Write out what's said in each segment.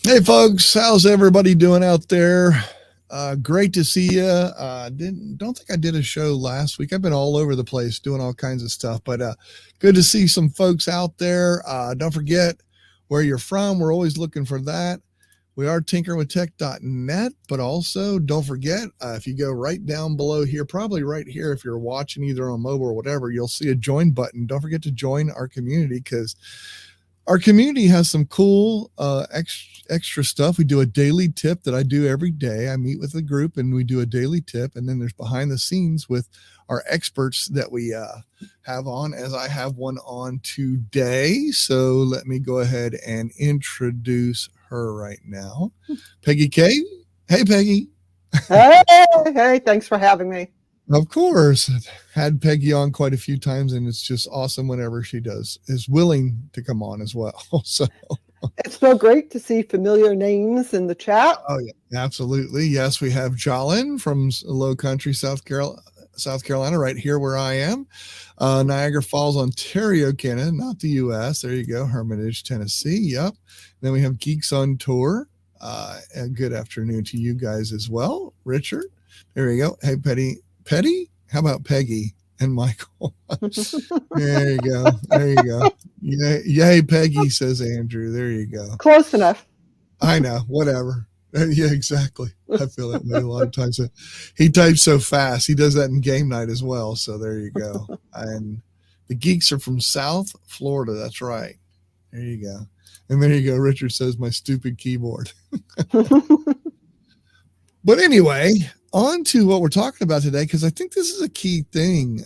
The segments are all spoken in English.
Hey folks, how's everybody doing out there? Great to see you. Don't think I did a show last week. I've been all over the place doing all kinds of stuff, but good to see some folks out there. Don't forget where you're from. We're always looking for that. We are tinkeringwithtech.net, but also don't forget if you go right down below here, probably right here, if you're watching either on mobile or whatever, you'll see a join button. Don't forget to join our community because our community has some cool extra stuff. We do a daily tip that I do every day. I meet with a group and we do a daily tip. And then there's behind the scenes with our experts that we have on, as I have one on today. So let me go ahead and introduce her right now. PeggyK. Hey, Peggy. Hey, thanks for having me. Of course. Had Peggy on quite a few times, and it's just awesome whenever she is willing to come on as well. So it's so great to see familiar names in the chat. Oh yeah, absolutely. Yes, we have Jalin from Low Country, South Carolina, right here where I am. Niagara Falls, Ontario, Canada, not the U.S. There you go. Hermitage, Tennessee. Yep. Then we have Geeks on Tour. And good afternoon to you guys as well. Richard. There you go. Hey, Petty? How about Peggy and Michael? There you go. There you go. Yay, Peggy, says Andrew. There you go. Close enough. I know. Whatever. Yeah, exactly. I feel that way a lot of times. He types so fast. He does that in game night as well. So there you go. And the geeks are from South Florida. That's right. There you go. And there you go. Richard says, my stupid keyboard. But anyway, on to what we're talking about today, because I think this is a key thing.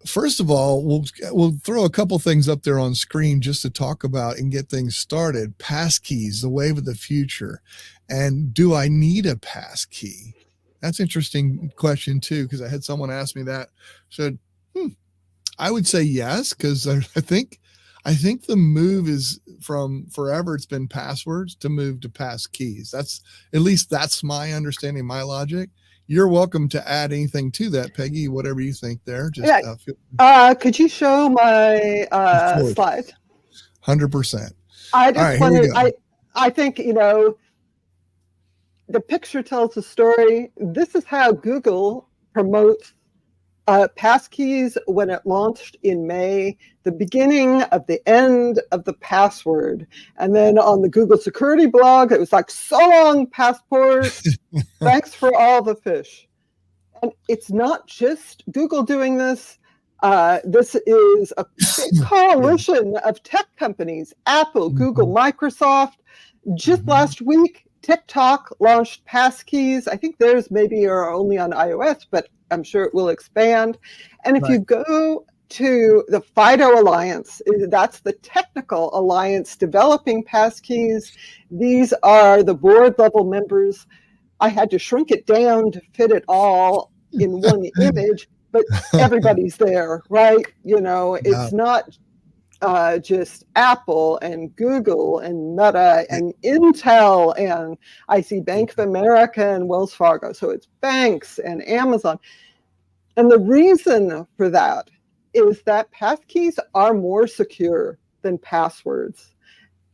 First of all, we'll throw a couple things up there on screen just to talk about and get things started. Passkeys, the wave of the future. And do I need a passkey? That's an interesting question too, because I had someone ask me that. Said, I would say yes, because I think the move is from forever. It's been passwords to move to passkeys. That's my understanding, my logic. You're welcome to add anything to that, Peggy, whatever you think there. Just could you show my slides? 100%. I just wanted, I think, the picture tells the story. This is how Google promotes Passkeys when it launched in May, the beginning of the end of the password. And then on the Google security blog, it was like, so long, passport. Thanks for all the fish. And it's not just Google doing this. This is a big coalition of tech companies, Apple, Google, Microsoft. Just last week, TikTok launched Passkeys. I think theirs maybe are only on iOS, but I'm sure it will expand. And if you go to the FIDO Alliance, that's the technical alliance developing Passkeys. These are the board level members. I had to shrink it down to fit it all in one image, but everybody's there, right? It's not just Apple and Google and Meta and Intel, and I see Bank of America and Wells Fargo. So it's banks and Amazon. And the reason for that is that passkeys are more secure than passwords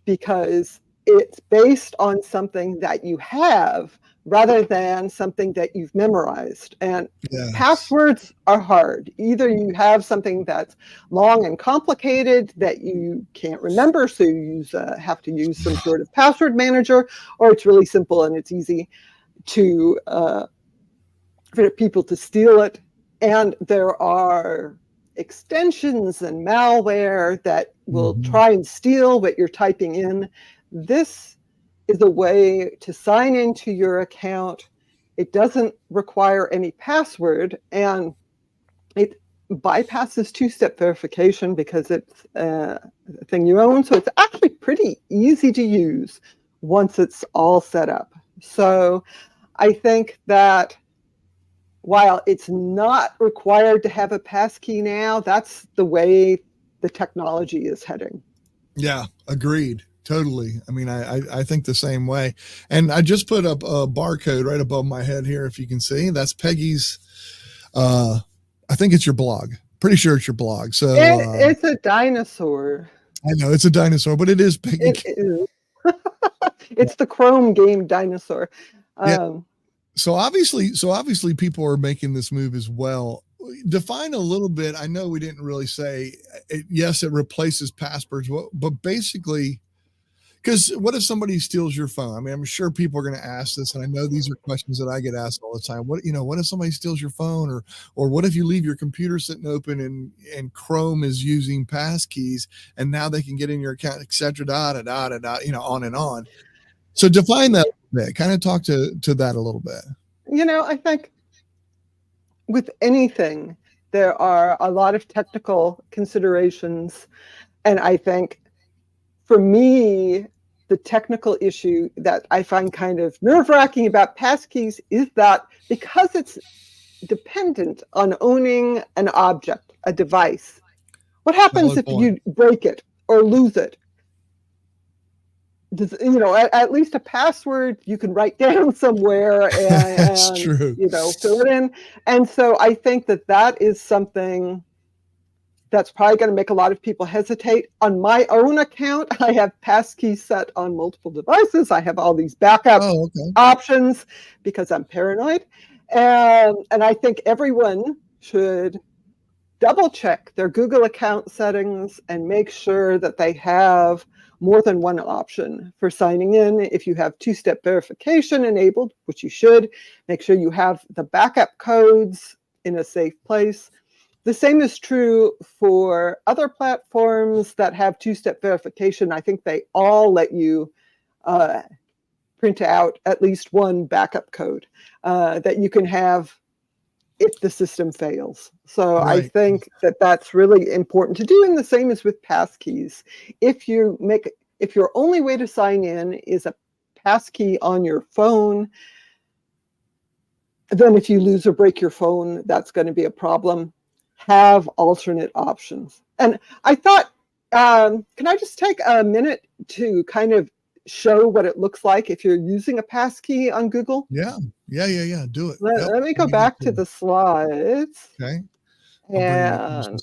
because it's based on something that you have rather than something that you've memorized. And passwords are hard. Either you have something that's long and complicated that you can't remember, so you have to use some sort of password manager, or it's really simple and it's easy to for people to steal it. And there are extensions and malware that will try and steal what you're typing in. This is a way to sign into your account. It doesn't require any password, and it bypasses two-step verification because it's a thing you own. So it's actually pretty easy to use once it's all set up. So I think that while it's not required to have a passkey now, that's the way the technology is heading. Yeah, agreed. Totally. I mean, I think the same way. And I just put up a barcode right above my head here, if you can see. That's Peggy's, I think it's your blog. Pretty sure it's your blog. So it's a dinosaur. I know it's a dinosaur, but it is It PeggyK. is. It's the Chrome game dinosaur. Yeah. So obviously people are making this move as well. Define a little bit. I know we didn't really say yes, it replaces passwords, but basically, because what if somebody steals your phone? I mean, I'm sure people are going to ask this, and I know these are questions that I get asked all the time. What if somebody steals your phone, or what if you leave your computer sitting open and Chrome is using passkeys, and now they can get in your account, etc. Da da da da da. On and on. So define that a bit. Kind of talk to that a little bit. I think with anything, there are a lot of technical considerations. And I think for me, the technical issue that I find kind of nerve-wracking about passkeys is that because it's dependent on owning an object, a device, what happens if you break it or lose it? At least a password you can write down somewhere That's true. fill it in. And so I think that is something that's probably going to make a lot of people hesitate. On my own account, I have passkeys set on multiple devices. I have all these backup options because I'm paranoid. And I think everyone should double check their Google account settings and make sure that they have more than one option for signing in. If you have two-step verification enabled, which you should, make sure you have the backup codes in a safe place. The same is true for other platforms that have two-step verification. I think they all let you print out at least one backup code that you can have if the system fails. So right. I think that's really important to do. And the same is with passkeys. If your only way to sign in is a passkey on your phone, then if you lose or break your phone, that's going to be a problem. Have alternate options. And I thought, can I just take a minute to kind of show what it looks like if you're using a passkey on Google? Yeah. Do it. Let me go back to the slides. Okay. And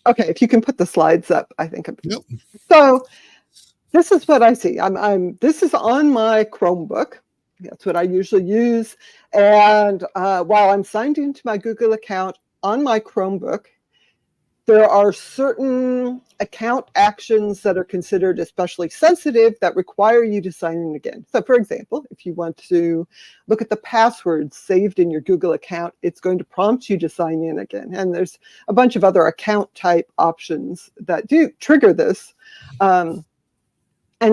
okay, if you can put the slides up, I think. Yep. So this is what I see. This is on my Chromebook. That's what I usually use. And while I'm signed into my Google account on my Chromebook, there are certain account actions that are considered especially sensitive that require you to sign in again. So for example, if you want to look at the passwords saved in your Google account, it's going to prompt you to sign in again. And there's a bunch of other account type options that do trigger this. And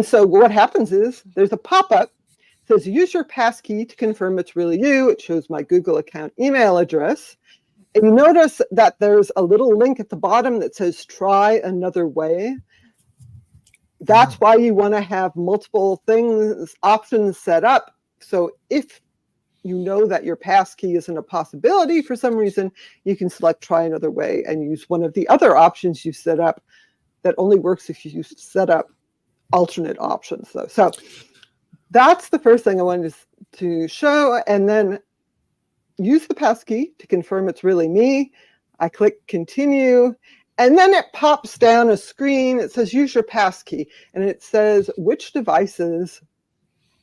so what happens is there's a pop-up that says use your passkey to confirm it's really you. It shows my Google account email address. And you notice that there's a little link at the bottom that says try another way. That's why you want to have multiple options set up. So if you know that your passkey isn't a possibility for some reason, you can select try another way and use one of the other options you set up that only works if you set up alternate options. So that's the first thing I wanted to show. And then use the passkey to confirm it's really me. I click continue, and then it pops down a screen. It says use your passkey, and it says which devices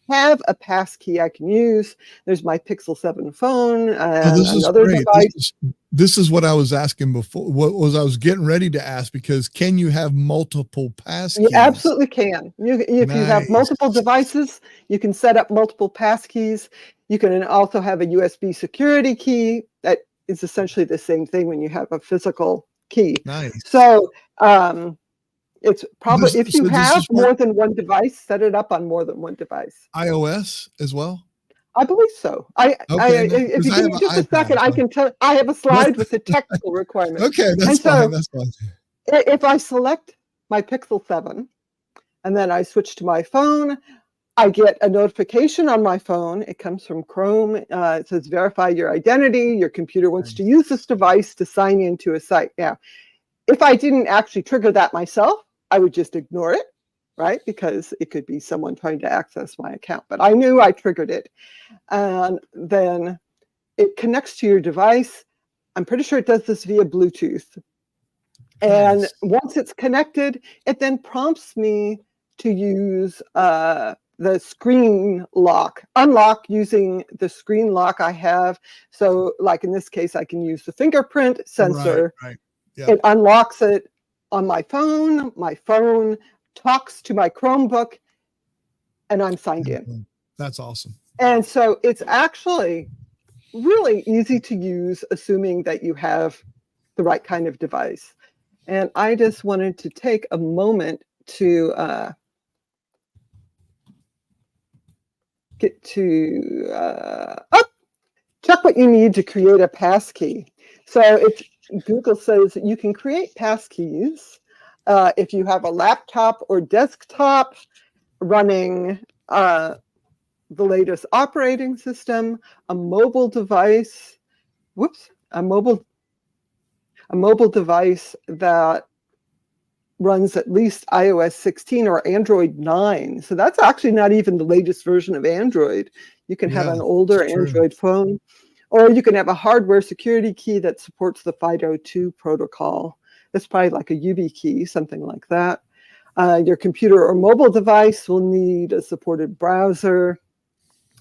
have a passkey I can use. There's my Pixel 7 phone and another device. This is what I was asking before. I was getting ready to ask, because can you have multiple passkeys? You absolutely can. If you have multiple devices, you can set up multiple passkeys. You can also have a USB security key. That is essentially the same thing when you have a physical key. Nice. So it's probably, if you have more than one device, set it up on more than one device. iOS as well? I believe so. If you give me just a second, I can tell. I have a slide with the technical requirements. Okay, that's fine. That's fine. If I select my Pixel 7 and then I switch to my phone, I get a notification on my phone. It comes from Chrome. It says verify your identity. Your computer wants to use this device to sign into a site. Now, if I didn't actually trigger that myself, I would just ignore it, right? Because it could be someone trying to access my account. But I knew I triggered it. And then it connects to your device. I'm pretty sure it does this via Bluetooth. And Nice. once it's connected, it then prompts me to use the screen unlock using the screen lock I have. So like in this case, I can use the fingerprint sensor. Right. Yep. It unlocks it on my phone. My phone talks to my Chromebook, and I'm signed in. That's awesome. And so it's actually really easy to use, assuming that you have the right kind of device. And I just wanted to take a moment to get to check what you need to create a passkey. So if Google says you can create passkeys if you have a laptop or desktop running the latest operating system, a mobile device, a mobile device that runs at least iOS 16 or Android 9. So that's actually not even the latest version of Android. You can have an older Android phone, or you can have a hardware security key that supports the FIDO2 protocol. That's probably like a YubiKey, something like that. Your computer or mobile device will need a supported browser.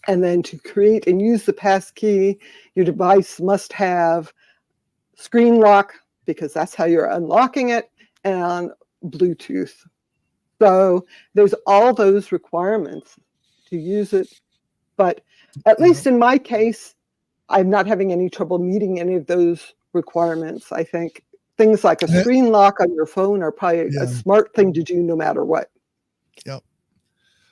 And then to create and use the passkey, your device must have screen lock, because that's how you're unlocking it, and Bluetooth. So there's all those requirements to use it. But at least in my case, I'm not having any trouble meeting any of those requirements. I think things like a screen lock on your phone are probably a smart thing to do no matter what. Yep.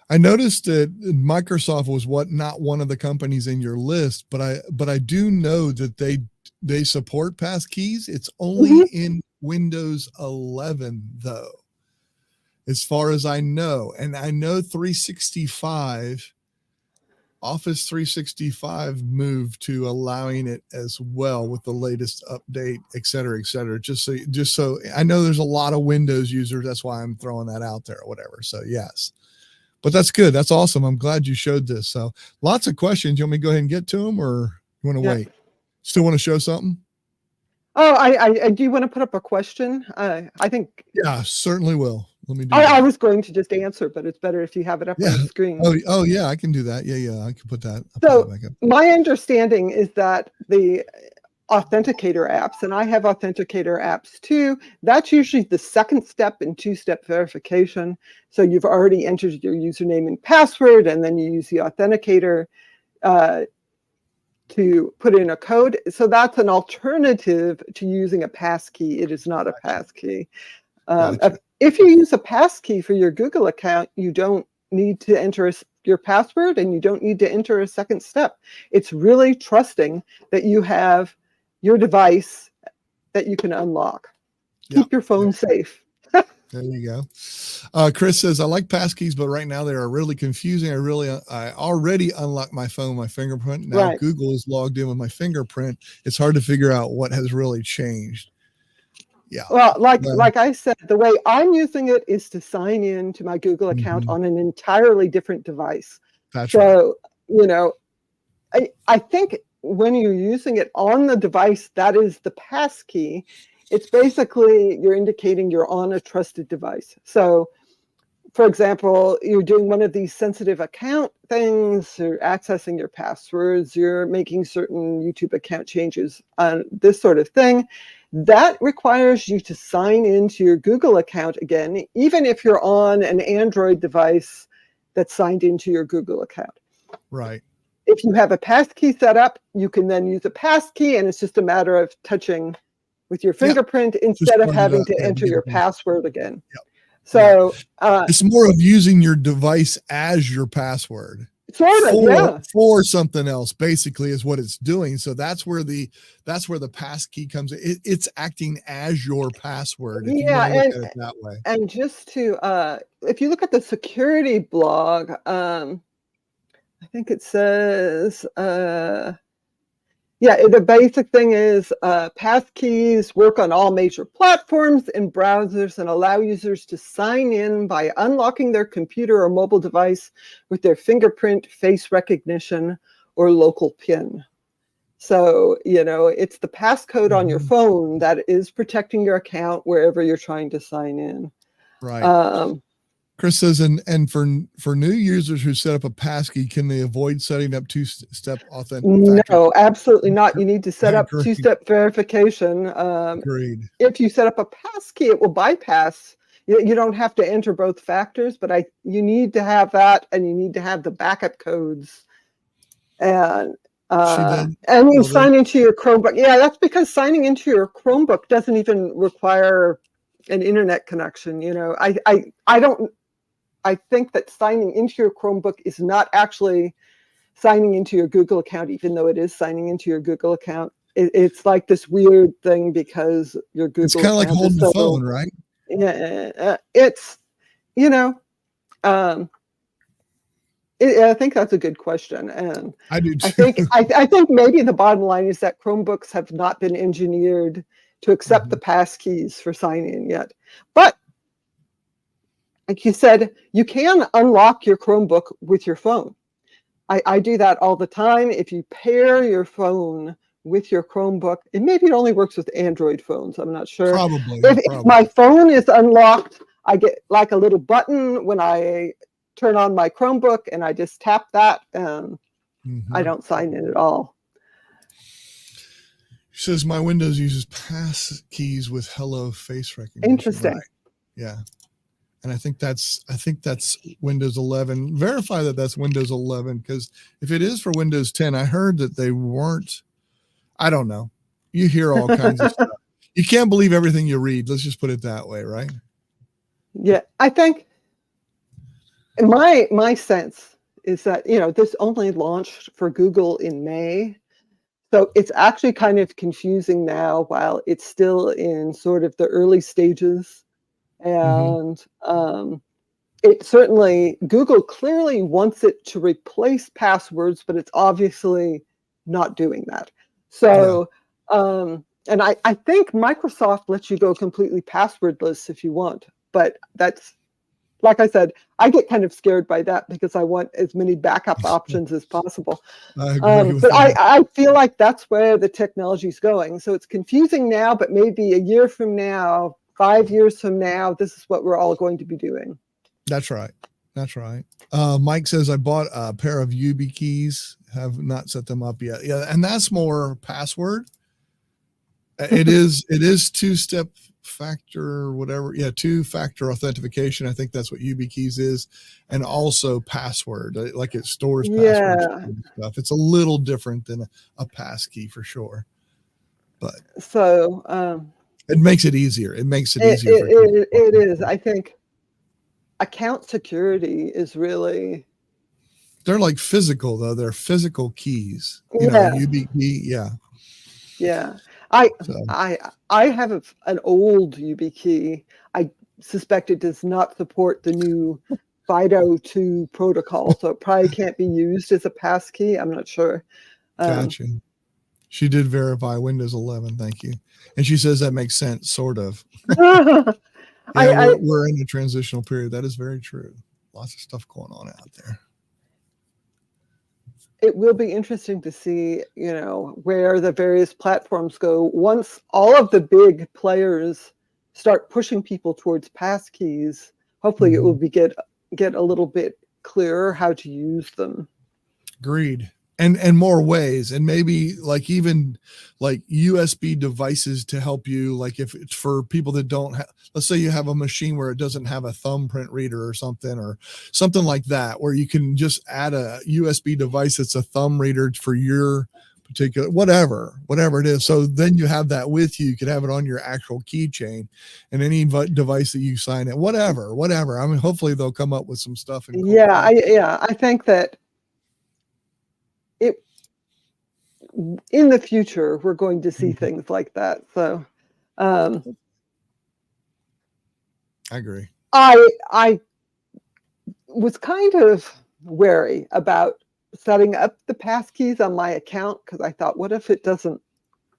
I noticed that Microsoft was not one of the companies in your list, but I do know that they support passkeys. It's only in Windows 11 though, as far as I know. And I know Office 365 moved to allowing it as well with the latest update, et cetera, et cetera. Just so I know there's a lot of Windows users. That's why I'm throwing that out there or whatever. So yes. But that's good. That's awesome. I'm glad you showed this. So lots of questions. You want me to go ahead and get to them, or you want to wait? Still want to show something? Oh, I do want to put up a question. I think. Yeah, certainly will. Let me do I was going to just answer, but it's better if you have it up on the screen. Oh yeah, I can do that. Yeah, I can put that. So my understanding is that the authenticator apps, and I have authenticator apps too, that's usually the second step in two-step verification. So you've already entered your username and password, and then you use the authenticator to put in a code. So that's an alternative to using a passkey. It is not a passkey. If you use a passkey for your Google account, you don't need to enter your password, and you don't need to enter a second step. It's really trusting that you have your device that you can unlock. Keep your phone safe. There you go. Chris says, I like passkeys, but right now they are really confusing. I already unlocked my phone, my fingerprint. Now Google is logged in with my fingerprint. It's hard to figure out what has really changed. Yeah. Well, like I said, the way I'm using it is to sign in to my Google account on an entirely different device. That's right. You know, I think when you're using it on the device that is the passkey, it's basically you're indicating you're on a trusted device. So, for example, you're doing one of these sensitive account things, you're accessing your passwords, you're making certain YouTube account changes, this sort of thing. That requires you to sign into your Google account again, even if you're on an Android device that's signed into your Google account. Right. If you have a passkey set up, you can then use a passkey, and it's just a matter of touching with your fingerprint instead of having to enter your password again. Yep. So it's more of using your device as your password. For something else, basically, is what it's doing. So that's where the passkey comes in. It's acting as your password. If you want to look at it that way. And just to if you look at the security blog, I think it says the basic thing is passkeys work on all major platforms and browsers and allow users to sign in by unlocking their computer or mobile device with their fingerprint, face recognition, or local PIN. So, it's the passcode on your phone that is protecting your account wherever you're trying to sign in. Right. Chris says, and for new users who set up a passkey, can they avoid setting up two-step authentication? No, absolutely not. You need to set up Agreed. two-step verification. Agreed. If you set up a passkey, it will bypass. You don't have to enter both factors, but you need to have that, and you need to have the backup codes. And you sign into your Chromebook. Yeah, that's because signing into your Chromebook doesn't even require an internet connection. I think that signing into your Chromebook is not actually signing into your Google account, even though it is signing into your Google account. It's like this weird thing because your Google. It's kind of like holding the phone, right? Yeah, it's I think that's a good question, and I do too. I think maybe the bottom line is that Chromebooks have not been engineered to accept the passkeys for sign-in yet, but. Like you said, you can unlock your Chromebook with your phone. I do that all the time. If you pair your phone with your Chromebook, and maybe it only works with Android phones, I'm not sure. Probably. If my phone is unlocked, I get like a little button when I turn on my Chromebook, and I just tap that, and I don't sign in at all. She says my Windows uses passkeys with hello face recognition. Interesting. Right. Yeah. And I think that's Windows 11. Verify that that's Windows 11, because if it is for Windows 10, I heard that they weren't. I don't know. You hear all kinds of stuff. You can't believe everything you read. Let's just put it that way, right? Yeah, I think my sense is that this only launched for Google in May, so it's actually kind of confusing now while it's still in sort of the early stages. And it certainly, Google clearly wants it to replace passwords, but it's obviously not doing that. So, and I think Microsoft lets you go completely passwordless if you want, but that's, like I said, I get kind of scared by that because I want as many backup options as possible. I agree with that. I feel like that's where the technology is going. So it's confusing now, but maybe a year from now, 5 years from now, this is what we're all going to be doing. That's right. That's right. Mike says, I bought a pair of YubiKeys, have not set them up yet. Yeah, and that's more password. It is two-step factor, whatever. Yeah, two-factor authentication. I think that's what YubiKeys is. And also password, like it stores passwords and stuff. It's a little different than a passkey for sure. But so it makes it easier. It makes it easier. It is. I think account security is really. They're like physical, though. They're physical keys. You know, YubiKey. Yeah. Yeah. I have an old YubiKey. I suspect it does not support the new FIDO2 protocol, so it probably can't be used as a passkey. I'm not sure. Gotcha. She did verify Windows 11. Thank you. And she says that makes sense, sort of. We're in a transitional period. That is very true. Lots of stuff going on out there. It will be interesting to see, where the various platforms go once all of the big players start pushing people towards passkeys. Hopefully, it will get a little bit clearer how to use them. Agreed. And more ways, and maybe even USB devices to help you. Like if it's for people that don't have, let's say you have a machine where it doesn't have a thumbprint reader or something like that, where you can just add a USB device that's a thumb reader for your particular, whatever it is. So then you have that with you. You could have it on your actual keychain and any device that you sign in, whatever. I mean, hopefully they'll come up with some stuff. I think that in the future, we're going to see things like that. So, I agree. I was kind of wary about setting up the passkeys on my account because I thought, what if it doesn't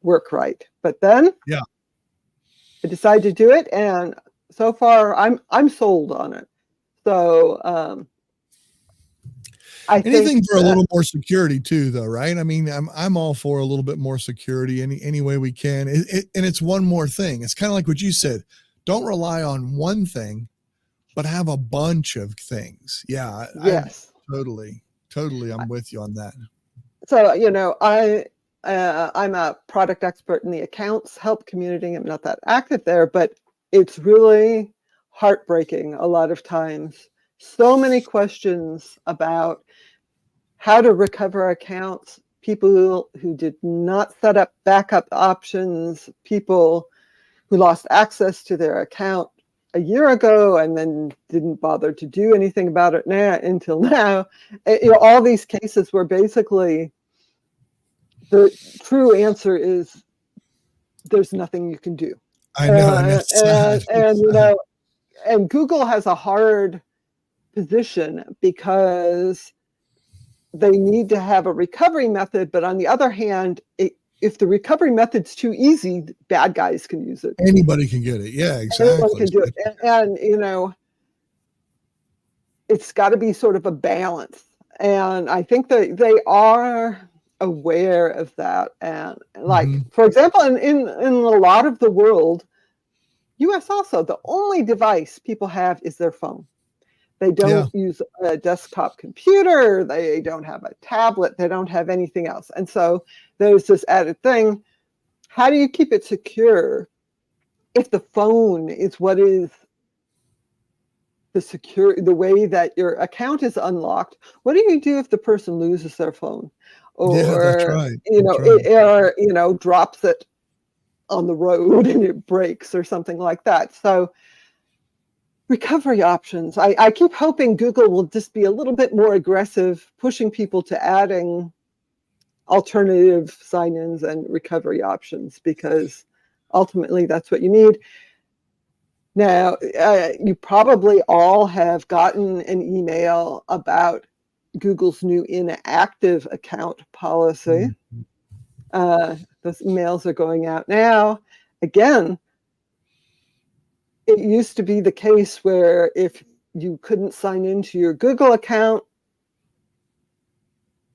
work right? But then, I decided to do it, and so far, I'm sold on it. So, I think Anything for a little more security too, though, right? I mean, I'm all for a little bit more security any way we can. And it's one more thing. It's kind of like what you said. Don't rely on one thing, but have a bunch of things. Yeah, yes. totally, I'm with you on that. So, I'm a product expert in the accounts help community. I'm not that active there, but it's really heartbreaking a lot of times. So many questions about how to recover accounts, people who did not set up backup options, people who lost access to their account a year ago and then didn't bother to do anything about it until now. All these cases where basically the true answer is there's nothing you can do. I know, and it's sad. And Google has a hard position because they need to have a recovery method, but on the other hand, if the recovery method's too easy, bad guys can use it. Anybody can get it. Yeah, exactly. Anyone can do it. And it's got to be sort of a balance. And I think that they are aware of that. And like, for example, in a lot of the world, US also, the only device people have is their phone. They don't use a desktop computer. They don't have a tablet. They don't have anything else. And so there's this added thing. How do you keep it secure if the phone is what is the way that your account is unlocked? What do you do if the person loses their phone? Or, that's right. Or drops it on the road and it breaks or something like that. So recovery options. I keep hoping Google will just be a little bit more aggressive, pushing people to adding alternative sign-ins and recovery options, because ultimately that's what you need. Now, you probably all have gotten an email about Google's new inactive account policy. Those emails are going out now. Again, it used to be the case where if you couldn't sign into your Google account,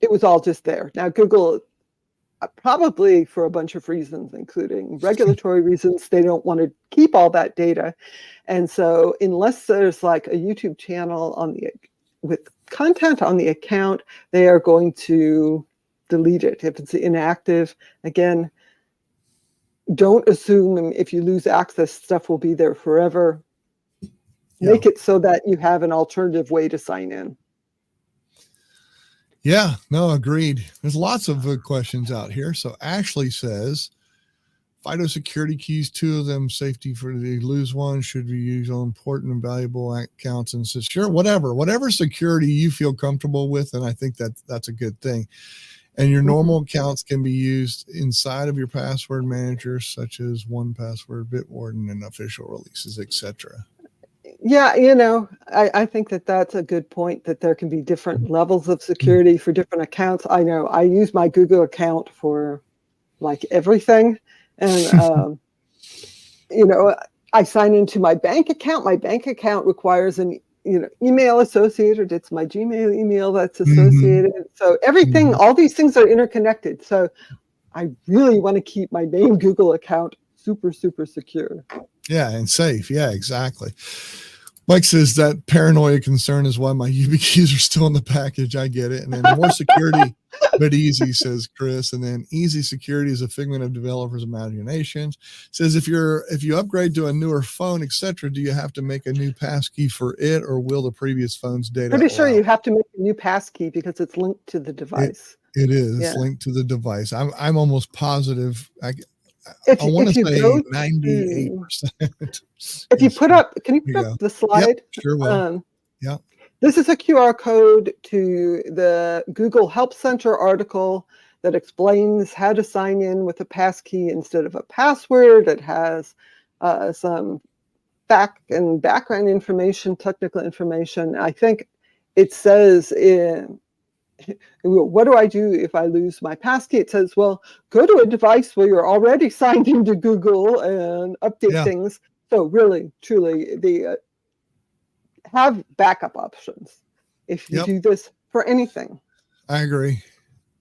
it was all just there. Now, Google, probably for a bunch of reasons, including regulatory reasons, they don't want to keep all that data. And so unless there's like a YouTube channel with content on the account, they are going to delete it. If it's inactive, again, don't assume if you lose access, stuff will be there forever. Make it so that you have an alternative way to sign in. Yeah, no, agreed. There's lots of questions out here. So Ashley says, FIDO security keys, 2 of them, safety for the lose one, should we use on important and valuable accounts? And says, sure, whatever security you feel comfortable with. And I think that's a good thing. And your normal accounts can be used inside of your password manager, such as 1Password, Bitwarden, and official releases, etc. Yeah, I think that's a good point, that there can be different levels of security for different accounts. I know I use my Google account for like everything. And, I sign into my bank account. My bank account requires an email associated. It's my Gmail email that's associated. So everything, all these things are interconnected. So I really want to keep my main Google account super, super secure. Yeah, and safe. Yeah, exactly. Mike says that paranoia concern is why my YubiKeys are still in the package. I get it. And then more security, but easy, says Chris. And then easy security is a figment of developers' imaginations. Says if you upgrade to a newer phone, etc., do you have to make a new passkey for it, or will the previous phone's data? Pretty sure you have to make a new passkey because it's linked to the device. It is linked to the device. I'm almost positive. I want to say 98%. If you put up, can you put up the slide? Yep, sure will. This is a QR code to the Google Help Center article that explains how to sign in with a passkey instead of a password. It has some background information, technical information. I think it says what do I do if I lose my passkey? It says, well, go to a device where you're already signed into Google and update things. So really, truly, have backup options. If you do this, for anything. I agree.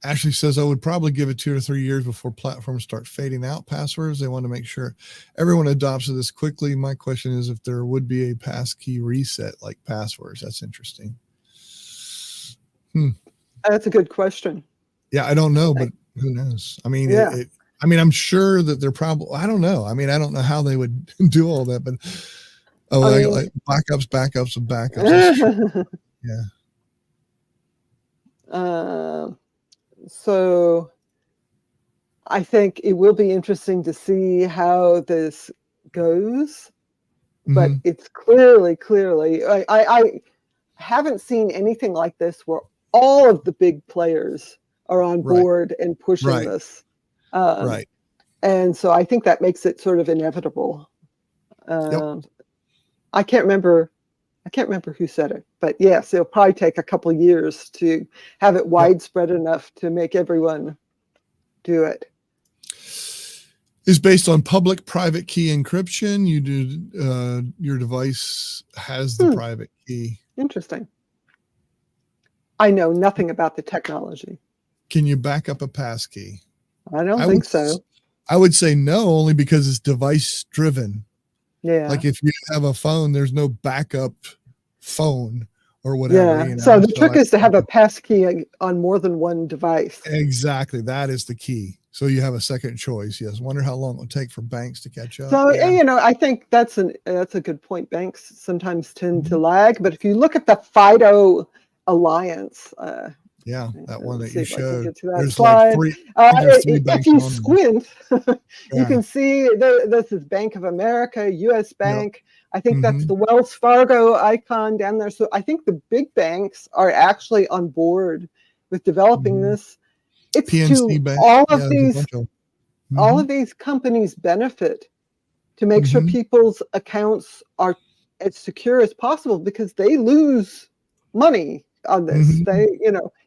Ashley says I would probably give it 2 or 3 years before platforms start fading out passwords. They want to make sure everyone adopts this quickly. My question is if there would be a passkey reset like passwords. That's interesting. That's a good question. Yeah, I don't know, but who knows? I mean, I'm sure that they're probably, I don't know. I mean, I don't know how they would do all that, but like backups and backups. Yeah. So I think it will be interesting to see how this goes, but it's clearly, I haven't seen anything like this where all of the big players are on board and pushing this. Right. And so I think that makes it sort of inevitable. I can't remember who said it, but yes, it'll probably take a couple of years to have it widespread enough to make everyone do it. Is based on public-private key encryption. You do your device has the private key. Interesting. I know nothing about the technology. Can you back up a passkey? I don't think so. I would say no, only because it's device-driven. Yeah. Like if you have a phone, there's no backup phone or whatever. Yeah. You know? So the trick is to have a passkey on more than one device. Exactly. That is the key. So you have a second choice. Yes. Wonder how long it will take for banks to catch up. So, I think that's a good point. Banks sometimes tend to lag, but if you look at the FIDO Alliance, that one that you showed. There's slide. Like three if you squint, you can see this is Bank of America, U.S. Bank. I think that's the Wells Fargo icon down there. So I think the big banks are actually on board with developing this. It's PNC Bank. All of these companies benefit to make sure people's accounts are as secure as possible because they lose money on this.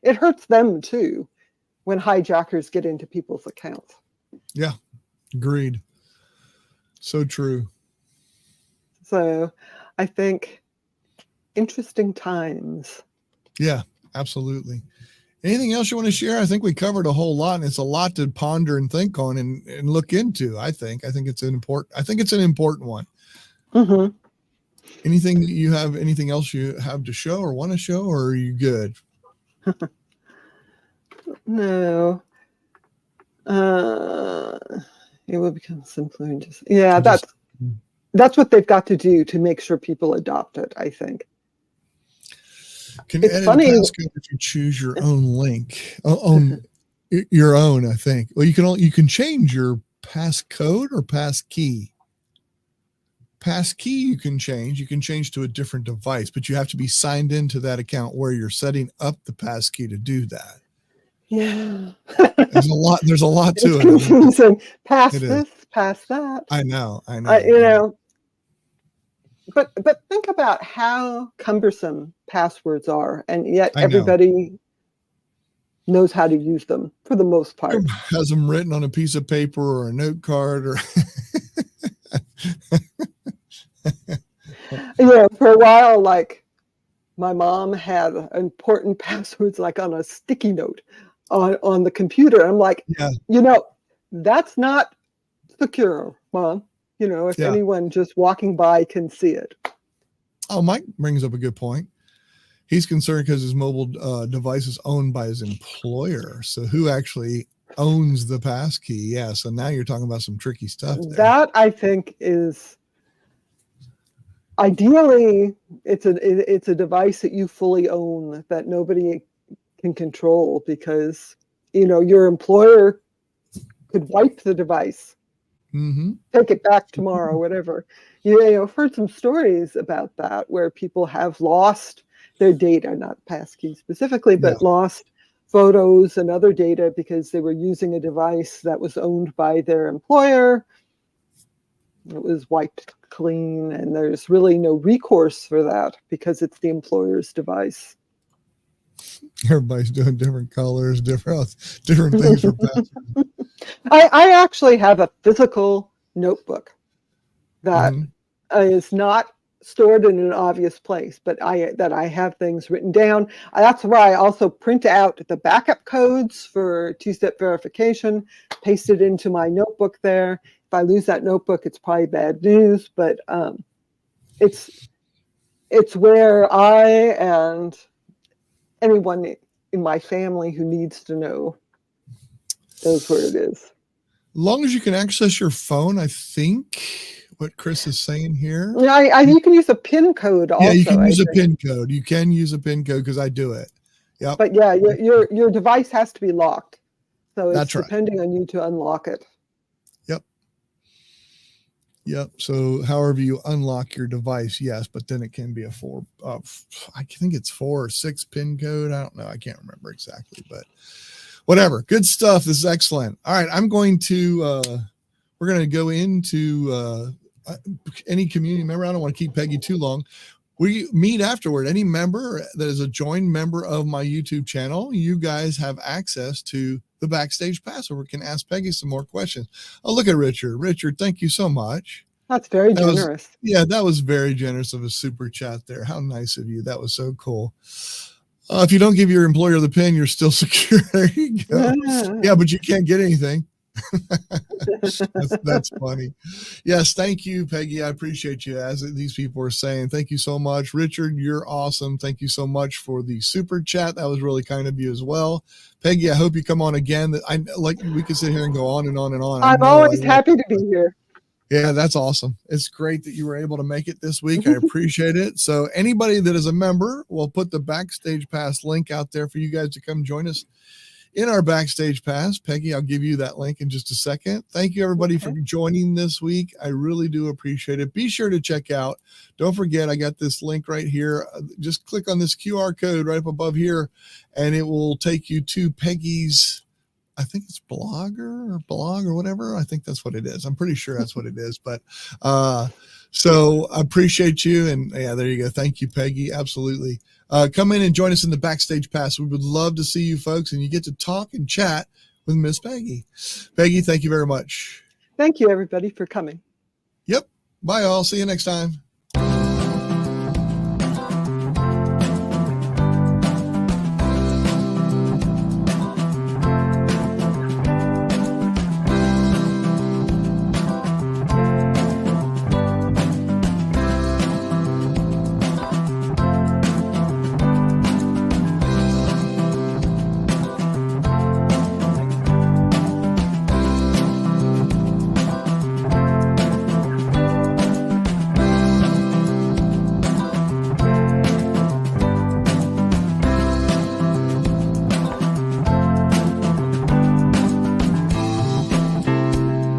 It hurts them too when hijackers get into people's accounts. Yeah, agreed. So true. So I think interesting times. Yeah, absolutely. Anything else you want to share? I think we covered a whole lot, and it's a lot to ponder and think on and look into. I think it's an important one. Anything else you have to show or want to show, or are you good? No. It will become simpler and that's what they've got to do to make sure people adopt it, I think. Can you edit a passcode if you choose your own link? Your own, I think. Well, you can change your passcode or passkey. Passkey you can change to a different device, but you have to be signed into that account where you're setting up the passkey to do that. Yeah. There's a lot to it. Confusing. Pass this, pass that. I know. But think about how cumbersome passwords are, and yet everybody knows how to use them for the most part. Has them written on a piece of paper or a note card or for a while, like my mom had important passwords like on a sticky note on the computer. I'm like, that's not secure, Mom. If anyone just walking by can see it. Oh, Mike brings up a good point. He's concerned because his mobile device is owned by his employer. So who actually owns the passkey? Yeah. So now you're talking about some tricky stuff there. That I think is ideally it's a device that you fully own that nobody can control because your employer could wipe the device. Take it back tomorrow, whatever. I've heard some stories about that where people have lost their data, not passkey specifically, but lost photos and other data because they were using a device that was owned by their employer. It was wiped clean, and there's really no recourse for that because it's the employer's device. Everybody's doing different colors, different things for passwords. I actually have a physical notebook that is not stored in an obvious place, but I have things written down. That's why I also print out the backup codes for two-step verification, paste it into my notebook there. If I lose that notebook, it's probably bad news, but it's where I and anyone in my family who needs to know knows where it is. As long as you can access your phone, I think what Chris is saying here. Yeah, you can use a PIN code also. Yeah, you can use a PIN code. You can use a PIN code because I do it. Yeah. But yeah, your device has to be locked. So it's That's right. depending on you to unlock it. Yep. Yep. So however you unlock your device, yes, but then it can be a I think it's 4 or 6 PIN code. I don't know. I can't remember exactly, but whatever. Good stuff. This is excellent. All right. We're going to go into any community member. I don't want to keep Peggy too long. We meet afterward. Any member that is a joined member of my YouTube channel, you guys have access to the Backstage Pass, where we can ask Peggy some more questions. Oh, look at Richard. Richard, thank you so much. That's very generous. That was very generous of a super chat there. How nice of you. That was so cool. If you don't give your employer the PIN, you're still secure. There you go. Yeah, but you can't get anything. That's funny. Yes, thank you, Peggy. I appreciate you, as these people are saying. Thank you so much. Richard, you're awesome. Thank you so much for the super chat. That was really kind of you as well. Peggy, I hope you come on again. We could sit here and go on and on and on. I'm always happy to be here. Yeah, that's awesome. It's great that you were able to make it this week. I appreciate it. So anybody that is a member, we'll put the Backstage Pass link out there for you guys to come join us in our Backstage Pass. Peggy, I'll give you that link in just a second. Thank you, everybody, for joining this week. I really do appreciate it. Be sure to check out. Don't forget, I got this link right here. Just click on this QR code right up above here, and it will take you to Peggy's, I think it's blog or whatever. I think that's what it is. I'm pretty sure that's what it is. But so I appreciate you. And yeah, there you go. Thank you, Peggy. Absolutely. Come in and join us in the Backstage Pass. We would love to see you folks, and you get to talk and chat with Miss Peggy. Peggy, thank you very much. Thank you, everybody, for coming. Yep. Bye, all. See you next time.